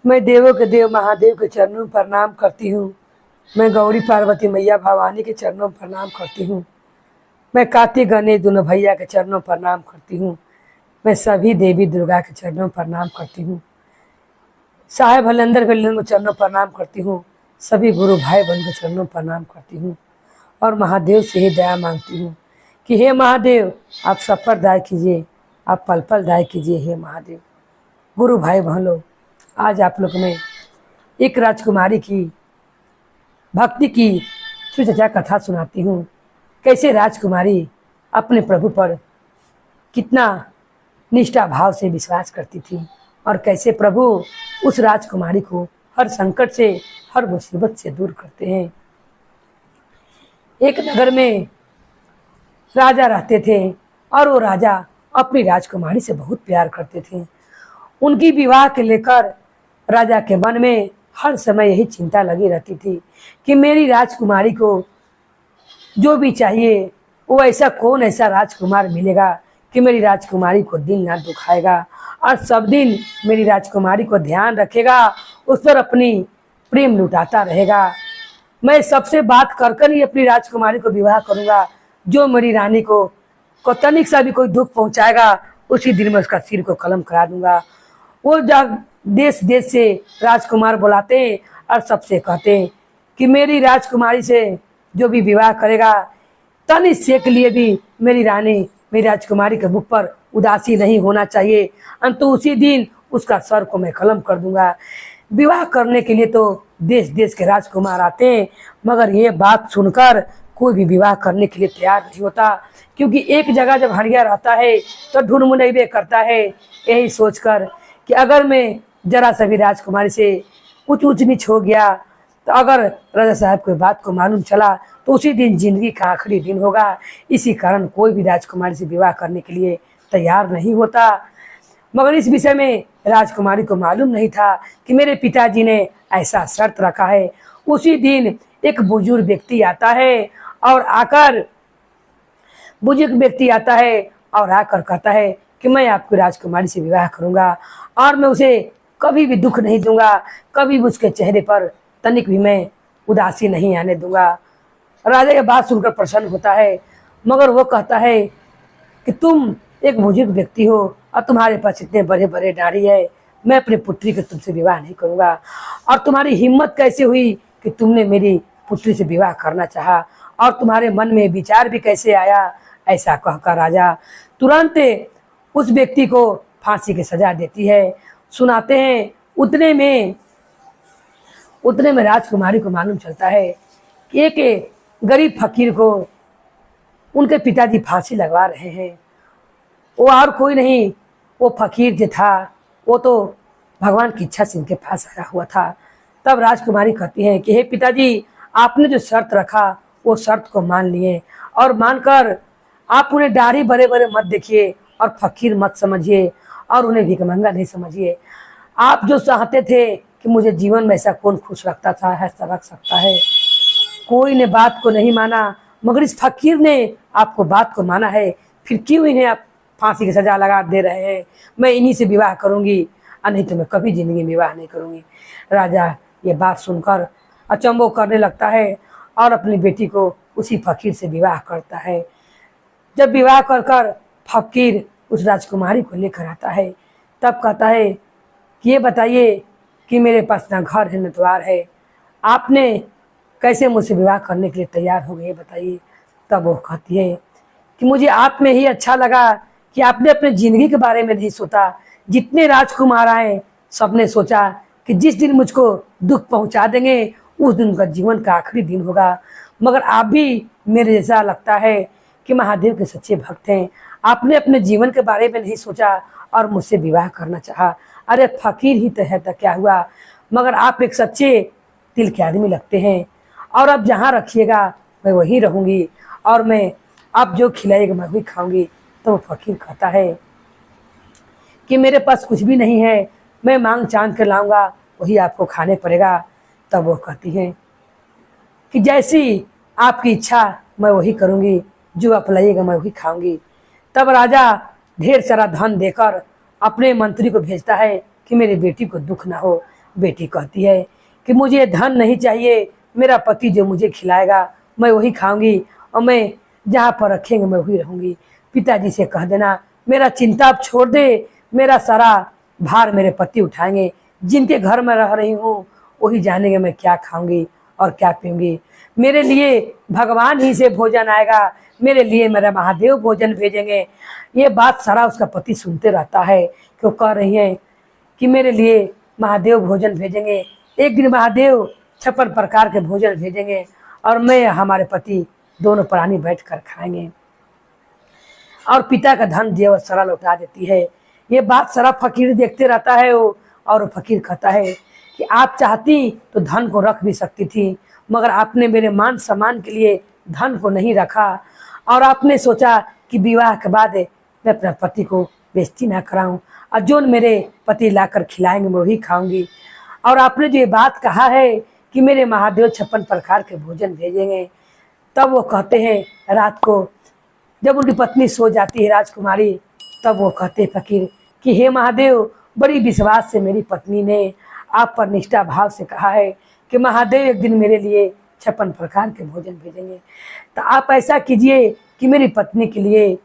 मैं देवों के देव महादेव के चरणों में प्रणाम करती हूँ। मैं गौरी पार्वती मैया भवानी के चरणों में प्रणाम करती हूँ। मैं कार्तिक गणेश दोनों भैया के चरणों में प्रणाम करती हूँ। मैं सभी देवी दुर्गा के चरणों में प्रणाम करती हूँ। साहेब हलेंदर के चरणों में प्रणाम करती हूँ। सभी गुरु भाई बहन के चरणों में प्रणाम करती हूँ और महादेव से ही दया मांगती हूँ कि हे महादेव, आप सब पर दया कीजिए, आप पल पल दया कीजिए। हे महादेव, गुरु भाई बहनों, आज आप लोग में एक राजकुमारी की भक्ति की सुचर्चा कथा सुनाती हूँ। कैसे राजकुमारी अपने प्रभु पर कितना निष्ठा भाव से विश्वास करती थी और कैसे प्रभु उस राजकुमारी को हर संकट से, हर मुसीबत से दूर करते हैं। एक नगर में राजा रहते थे और वो राजा अपनी राजकुमारी से बहुत प्यार करते थे। उनकी विवाह के लेकर राजा के मन में हर समय यही चिंता लगी रहती थी कि मेरी राजकुमारी को जो भी चाहिए वो ऐसा राजकुमार मिलेगा कि मेरी राजकुमारी को दिल ना दुखाएगा और सब दिन मेरी राजकुमारी को ध्यान रखेगा, उस पर अपनी प्रेम लुटाता रहेगा। मैं सबसे बात कर कर ही अपनी राजकुमारी को विवाह करूंगा। जो मेरी रानी को तनिक सा भी कोई दुख पहुंचाएगा, उसी दिन में उसका सिर को कलम करा दूंगा। वो जब देश देश से राजकुमार बुलाते और सबसे कहते कि मेरी राजकुमारी से जो भी विवाह करेगा, तनिक से के लिए भी मेरी रानी, मेरी राजकुमारी के मुख पर उदासी नहीं होना चाहिए, अंतु उसी दिन उसका सर को मैं कलम कर दूंगा। विवाह करने के लिए तो देश देश के राजकुमार आते हैं, मगर ये बात सुनकर कोई भी विवाह करने के लिए तैयार नहीं होता, क्योंकि एक जगह जब हड़िया रहता है तो ढूंढ मुनैबे करता है, यही सोचकर कि अगर मैं जरा सा भी राजकुमारी से कुछ ऊंच नीच हो गया तो अगर राजा साहब को बात को मालूम चला तो उसी दिन जिंदगी का आखिरी दिन होगा। इसी कारण कोई भी राजकुमारी से विवाह करने के लिए तैयार नहीं होता। मगर इस विषय में राजकुमारी को मालूम नहीं था कि मेरे पिताजी ने ऐसा शर्त रखा है। उसी दिन एक बुजुर्ग व्यक्ति आता है और आकर कहता है कि मैं आपकी राजकुमारी से विवाह करूंगा और मैं उसे कभी भी दुख नहीं दूंगा, कभी भी उसके चेहरे पर तनिक भी मैं उदासी नहीं आने दूंगा। राजा ये बात सुनकर प्रसन्न होता है, मगर वो कहता है कि तुम एक बुजुर्ग व्यक्ति हो और तुम्हारे पास इतने बड़े बड़े दाढ़ी है, मैं अपनी पुत्री के तुमसे विवाह नहीं करूंगा। और तुम्हारी हिम्मत कैसे हुई कि तुमने मेरी पुत्री से विवाह करना चाहा, और तुम्हारे मन में विचार भी कैसे आया। ऐसा कहकर राजा तुरंत उस व्यक्ति को फांसी की सजा देती है, सुनाते हैं। उतने में राजकुमारी को मालूम चलता है कि एक गरीब फकीर को उनके पिताजी फांसी लगवा रहे हैं। वो और कोई नहीं, वो फकीर जो था वो तो भगवान की इच्छा से उनके पास आया हुआ था। तब राजकुमारी कहती है कि हे पिताजी, आपने जो शर्त रखा वो शर्त को मान लिए, और मानकर आप उन्हें दाढ़ी बड़े बड़े मत देखिए और फकीर मत समझिए और उन्हें भिखमंगा नहीं समझिए। आप जो चाहते थे कि मुझे जीवन में ऐसा कौन खुश रखता था, ऐसा रख सकता है। कोई ने बात को नहीं माना, मगर इस फकीर ने आपको बात को माना है, फिर क्यों इन्हें आप फांसी की सजा लगा दे रहे हैं। मैं इन्हीं से विवाह करूंगी, और नहीं तो मैं कभी जिंदगी में विवाह नहीं करूंगी। राजा ये बात सुनकर अचंभव करने लगता है और अपनी बेटी को उसी फकीर से विवाह करता है। जब विवाह कर फकीर उस राजकुमारी को लेकर आता है, तब कहता है कि ये बताइए कि मेरे पास ना घर है न द्वार है, आपने कैसे मुझसे विवाह करने के लिए तैयार हो गए, बताइए। तब वो कहती है कि मुझे आप में ही अच्छा लगा कि आपने अपने ज़िंदगी के बारे में नहीं सोचा। जितने राजकुमार आए सबने सोचा कि जिस दिन मुझको दुख पहुंचा देंगे उस दिन उनका जीवन का आखिरी दिन होगा, मगर आप भी मेरे जैसा लगता है कि महादेव के सच्चे भक्त हैं। आपने अपने जीवन के बारे में नहीं सोचा और मुझसे विवाह करना चाहा। अरे फकीर ही तो है तो क्या हुआ, मगर आप एक सच्चे दिल के आदमी लगते हैं, और अब जहाँ रखिएगा मैं वहीं रहूँगी, और मैं आप जो खिलाएगा मैं वही खाऊंगी। तो वो फकीर कहता है कि मेरे पास कुछ भी नहीं है, मैं मांग चांद कर लाऊंगा, वही आपको खाने पड़ेगा। तब वो कहती है कि जैसी आपकी इच्छा मैं वही करूँगी, जो आप लाइएगा मैं वही खाऊंगी। तब राजा ढेर सारा धन देकर अपने मंत्री को भेजता है कि मेरी बेटी को दुख ना हो, बेटी कहती है कि मुझे धन नहीं चाहिए, मेरा पति जो मुझे खिलाएगा मैं वही खाऊंगी और मैं जहाँ पर रखेंगे मैं वही रहूंगी। पिताजी से कह देना मेरा चिंता आप छोड़ दे, मेरा सारा भार मेरे पति उठाएंगे, जिनके घर में रह रही हूँ वही जानेंगे मैं क्या खाऊंगी और क्या पीऊंगी। मेरे लिए भगवान ही से भोजन आएगा, मेरे लिए मेरा महादेव भोजन भेजेंगे। ये बात सारा उसका पति सुनते रहता है कि वो कह रही है कि मेरे लिए महादेव भोजन भेजेंगे, एक दिन महादेव 56 प्रकार के भोजन भेजेंगे और मैं हमारे पति दोनों प्राणी बैठ कर खाएंगे। और पिता का धन जेवर सारा लौटा देती है। ये बात सारा फकीर देखते रहता है वो, और फकीर कहता है कि आप चाहती तो धन को रख भी सकती थी, मगर आपने मेरे मान सम्मान के लिए धन को नहीं रखा और आपने सोचा कि विवाह के बाद मैं अपने पति को बेइज्जती ना कराऊं और जो मेरे पति लाकर खिलाएंगे मैं वही खाऊंगी। और आपने जो ये बात कहा है कि मेरे महादेव 56 प्रकार के भोजन भेजेंगे, तब वो कहते हैं रात को जब उनकी पत्नी सो जाती है राजकुमारी, तब वो कहते फकीर कि हे महादेव, बड़ी विश्वास से मेरी पत्नी ने आप पर निष्ठा भाव से कहा है कि महादेव एक दिन मेरे लिए 56 प्रकार के भोजन भेजेंगे, तो आप ऐसा कीजिए कि मेरी पत्नी के लिए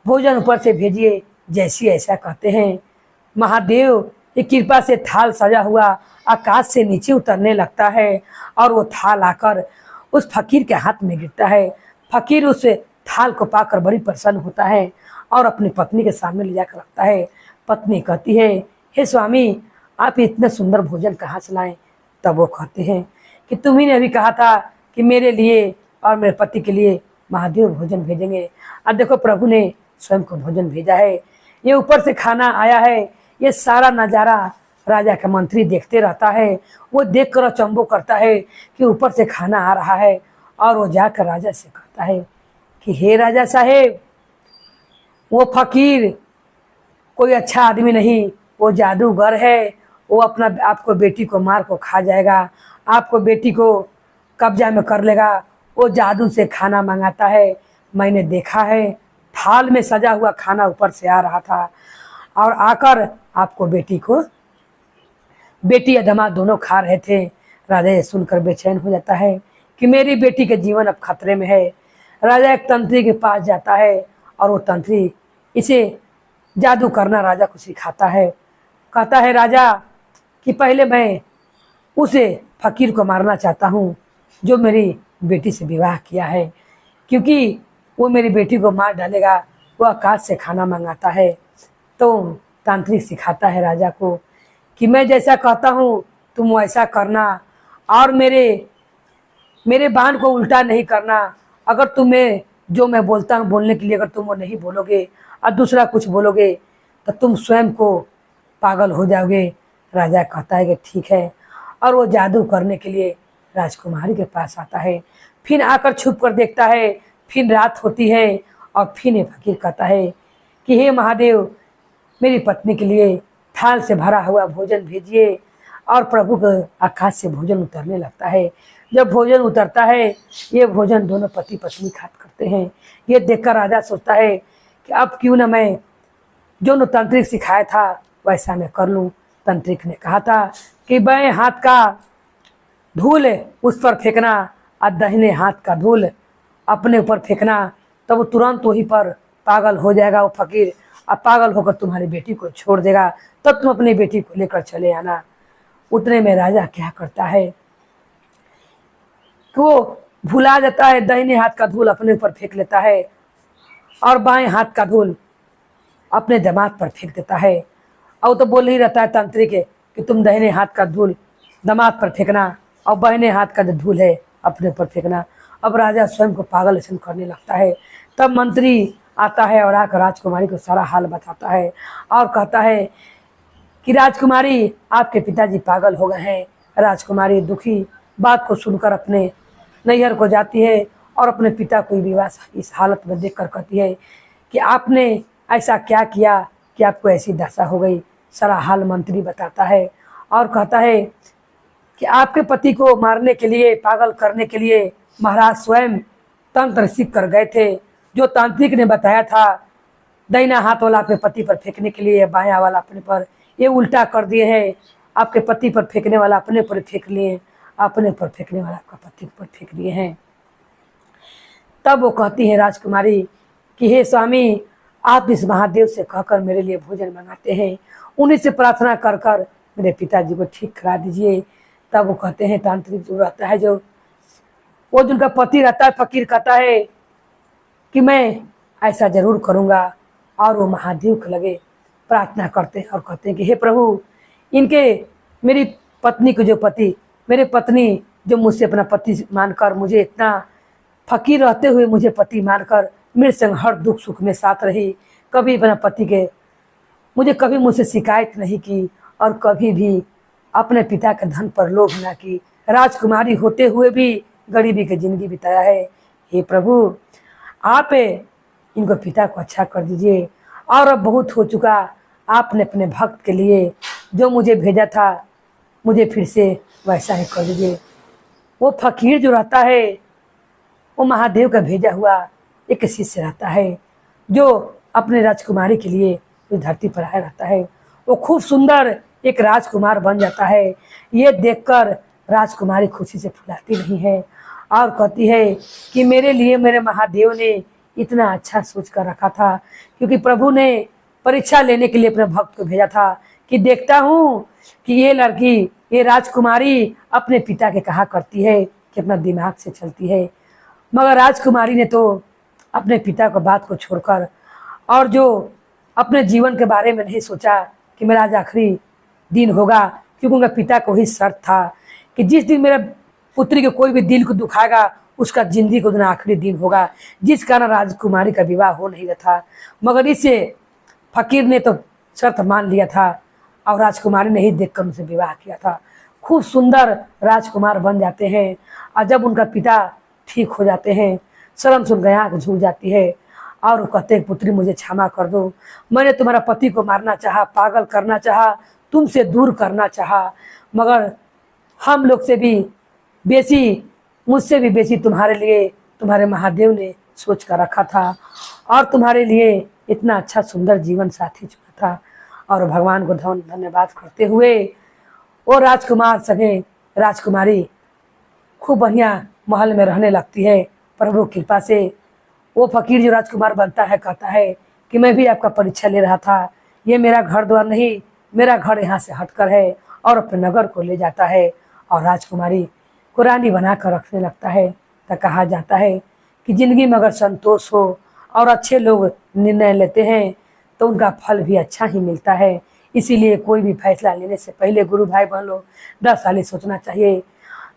भोजन ऊपर से भेजिए। जैसी ऐसा कहते हैं महादेव ये कृपा से थाल सजा हुआ आकाश से नीचे उतरने लगता है और वो थाल आकर उस फकीर के हाथ में गिरता है। फकीर उस थाल को पाकर बड़ी प्रसन्न होता है और अपनी पत्नी के सामने ले जाकर रखता है। पत्नी कहती है हे स्वामी, आप इतना सुंदर भोजन कहाँ से लाएं? तब वो कहते हैं कि तुम्ही ने अभी कहा था कि मेरे लिए और मेरे पति के लिए महादेव भोजन भेजेंगे, और देखो प्रभु ने स्वयं को भोजन भेजा है। ये ऊपर से खाना आया है। ये सारा नज़ारा राजा का मंत्री देखते रहता है। वो देख कर अचंभो करता है कि ऊपर से खाना आ रहा है, और वो जाकर राजा से कहता है कि हे राजा साहेब, वो फकीर कोई अच्छा आदमी नहीं, वो जादूगर है। वो अपना आपको बेटी को मार को खा जाएगा, आपको बेटी को कब्जा में कर लेगा। वो जादू से खाना मंगाता है। मैंने देखा है थाल में सजा हुआ खाना ऊपर से आ रहा था और आकर आपको बेटी या दामाद दोनों खा रहे थे। राजा ये सुनकर बेचैन हो जाता है कि मेरी बेटी के जीवन अब खतरे में है। राजा एक तंत्री के पास जाता है और वो तंत्री इसे जादू करना राजा को सिखाता है। कहता है राजा कि पहले मैं उसे फकीर को मारना चाहता हूँ जो मेरी बेटी से विवाह किया है, क्योंकि वो मेरी बेटी को मार डालेगा। वो आकाश से खाना मंगाता है। तो तांत्रिक सिखाता है राजा को कि मैं जैसा कहता हूँ तुम वैसा करना और मेरे बाण को उल्टा नहीं करना। अगर तुम्हें जो मैं बोलता हूँ बोलने के लिए अगर तुम वो नहीं बोलोगे और दूसरा कुछ बोलोगे तो तुम स्वयं को पागल हो जाओगे। राजा कहता है कि ठीक है, और वो जादू करने के लिए राजकुमारी के पास आता है। फिर आकर छुप कर देखता है। फिर रात होती है और फिर ये फकीर कहता है कि हे महादेव, मेरी पत्नी के लिए थाल से भरा हुआ भोजन भेजिए। और प्रभु के आकाश से भोजन उतरने लगता है। जब भोजन उतरता है, ये भोजन दोनों पति पत्नी खात करते हैं। ये देखकर राजा सोचता है कि अब क्यों ना मैं जो तांत्रिक सिखाया था वैसा मैं कर लूँ। तांत्रिक ने कहा था कि बाएं हाथ का धूल उस पर फेंकना और दाहिने हाथ का धूल अपने ऊपर फेंकना, तब वो तुरंत वहीं पर पागल हो जाएगा वो फकीर, और पागल होकर तुम्हारी बेटी को छोड़ देगा। तब तुम अपनी बेटी को लेकर चले आना। उतने में राजा क्या करता है कि वो भुला जाता है, दाहिने हाथ का धूल अपने ऊपर फेंक लेता है और बाएं हाथ का धूल अपने दामाद पर फेंक देता है। और तो बोल ही रहता है तांत्रिक कि तुम दाहिने हाथ का धूल दामाद पर फेंकना और बाहिने हाथ का जो धूल है अपने ऊपर फेंकना। अब राजा स्वयं को पागल ऐसा करने लगता है। तब मंत्री आता है और आकर राजकुमारी को सारा हाल बताता है और कहता है कि राजकुमारी, आपके पिताजी पागल हो गए हैं। राजकुमारी दुखी बात को सुनकर अपने नैहर को जाती है और अपने पिता को विवाह इस हालत में देखकर कहती है कि आपने ऐसा क्या किया कि आपको ऐसी दशा हो गई। सारा हाल मंत्री बताता है और कहता है कि आपके पति को मारने के लिए, पागल करने के लिए महाराज स्वयं तंत्र सीख कर गए थे। जो तांत्रिक ने बताया था दाहिना हाथ वाला अपने पति पर फेंकने के लिए, बायां वाला अपने पर, ये उल्टा कर दिए हैं आपके पति पर फेंकने वाला अपने पर फेंक लिए, अपने पर फेंकने वाला आपका पति पर फेंक लिए हैं। तब वो कहती है राजकुमारी कि हे स्वामी, आप इस महादेव से कहकर मेरे लिए भोजन मंगाते हैं, उन्हीं से प्रार्थना कर कर मेरे पिताजी को ठीक करा दीजिए। तब वो कहते हैं, तांत्रिक जो रहता है, जो वो जिनका पति रहता है, फकीर कहता है कि मैं ऐसा जरूर करूँगा। और वो महादेव के लगे प्रार्थना करते हैं और कहते हैं कि हे प्रभु, इनके मेरी पत्नी को जो पति, मेरे पत्नी जो मुझसे अपना पति मानकर, मुझे इतना फकीर रहते हुए मुझे पति मानकर मेरे संग हर दुख सुख में साथ रही, कभी अपना पति के मुझे कभी मुझसे शिकायत नहीं की और कभी भी अपने पिता के धन पर लोभ ना की, राजकुमारी होते हुए भी गरीबी की जिंदगी बिताया है। हे प्रभु, आप इनको पिता को अच्छा कर दीजिए। और अब बहुत हो चुका, आपने अपने भक्त के लिए जो मुझे भेजा था, मुझे फिर से वैसा ही कर दीजिए। वो फकीर जो रहता है, वो महादेव का भेजा हुआ एक शिष्य रहता है, जो अपने राजकुमारी के लिए इस धरती पर आया रहता है। वो खूब सुंदर एक राजकुमार बन जाता है। ये देखकर राजकुमारी खुशी से फुलाती नहीं है और कहती है कि मेरे लिए मेरे महादेव ने इतना अच्छा सोच कर रखा था, क्योंकि प्रभु ने परीक्षा लेने के लिए अपने भक्त को भेजा था कि देखता हूँ कि ये लड़की, ये राजकुमारी अपने पिता के कहा करती है कि अपना दिमाग से चलती है। मगर राजकुमारी ने तो अपने पिता को बात को छोड़कर और जो अपने जीवन के बारे में नहीं सोचा कि मेरा आज आखिरी दिन होगा, क्योंकि उनका पिता को ही शर्त था कि जिस दिन मेरा पुत्री के कोई भी दिल को दुखाएगा उसका जिंदगी को दिन आखिरी दिन होगा, जिस कारण राजकुमारी का विवाह हो नहीं रहा था। मगर इसे फकीर ने तो शर्त मान लिया था और राजकुमारी ने ही देखकर उनसे विवाह किया था। खूब सुंदर राजकुमार बन जाते हैं और जब उनका पिता ठीक हो जाते हैं, शर्म सुन गया आँख झुक जाती है और वो कहते हैं, पुत्री मुझे क्षमा कर दो, मैंने तुम्हारा पति को मारना चाहा, पागल करना चाहा, तुमसे दूर करना चाहा, मगर हम लोग से भी बेसी, मुझसे भी बेसी तुम्हारे लिए तुम्हारे महादेव ने सोच कर रखा था और तुम्हारे लिए इतना अच्छा सुंदर जीवन साथी चुना था। और भगवान को धन्यवाद करते हुए वो राजकुमार सगे राजकुमारी खूब बढ़िया महल में रहने लगती है। प्रभु कृपा से वो फकीर जो राजकुमार बनता है कहता है कि मैं भी आपका परीक्षा ले रहा था, ये मेरा घर द्वार नहीं, मेरा घर यहाँ से हटकर है, और अपने नगर को ले जाता है और राजकुमारी को रानी बना कर रखने लगता है। तो कहा जाता है कि ज़िंदगी में अगर संतोष हो और अच्छे लोग निर्णय लेते हैं तो उनका फल भी अच्छा ही मिलता है। इसीलिए कोई भी फैसला लेने से पहले गुरु भाई बहन लोग 10 साल सोचना चाहिए,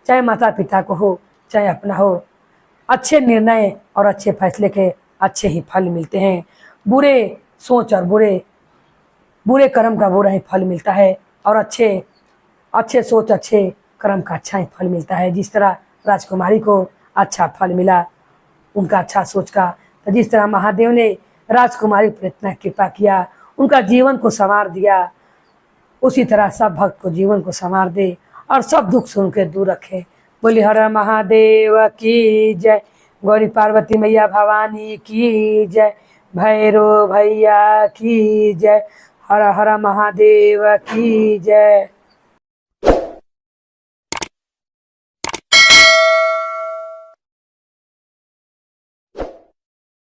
चाहे माता पिता को हो चाहे अपना हो। अच्छे निर्णय और अच्छे फैसले के अच्छे ही फल मिलते हैं। बुरे सोच और बुरे कर्म का बुरा ही फल मिलता है और अच्छे सोच अच्छे कर्म का अच्छा ही फल मिलता है। जिस तरह राजकुमारी को अच्छा फल मिला उनका अच्छा सोच का, तो जिस तरह महादेव ने राजकुमारी पर इतना कृपा किया, उनका जीवन को संवार दिया, उसी तरह सब भक्त को जीवन को संवार दे और सब दुख से उनके दूर रखे। बोली हर महादेव की जय, गौरी पार्वती मैया भवानी की जय, भैरव भैया की जय, हर हर महादेव की जय।